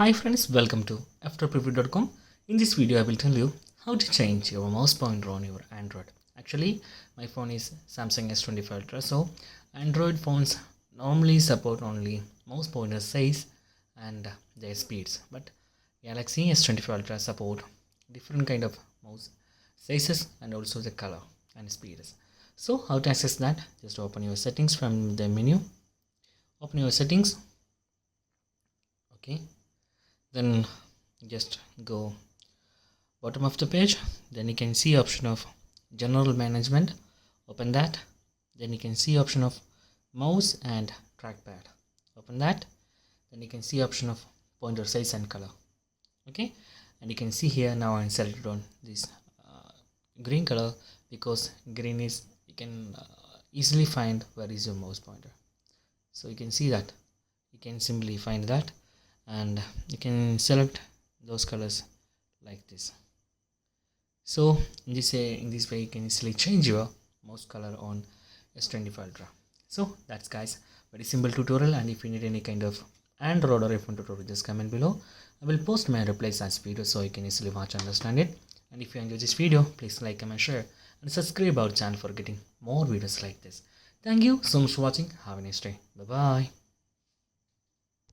Hi friends, welcome to Ftopreview.com. In this video I will tell you how to change your mouse pointer on your Android. Actually my phone is Samsung S25 Ultra, so Android phones normally support only mouse pointer size and their speeds, but Galaxy S25 Ultra support different kind of mouse sizes and also the color and speeds. So how to access that? Just open your settings from the menu. Open your settings. Okay, then just go bottom of the page, then you can see option of general management. Open that, then you can see option of mouse and trackpad. Open that, then you can see option of pointer size and color. Okay, and you can see here now I'm selected on this green color because green is you can easily find where is your mouse pointer. So you can see that you can simply find that and you can select those colors like this. So in this way you can easily change your mouse color on S25 Ultra. So that's guys, very simple tutorial, and if you need any kind of Android or iPhone tutorial, just comment below. I will post my replies as video so you can easily watch and understand it. And if you enjoy this video, please like, comment, share and subscribe our channel for getting more videos like this. Thank you so much for watching. Have a nice day. Bye bye.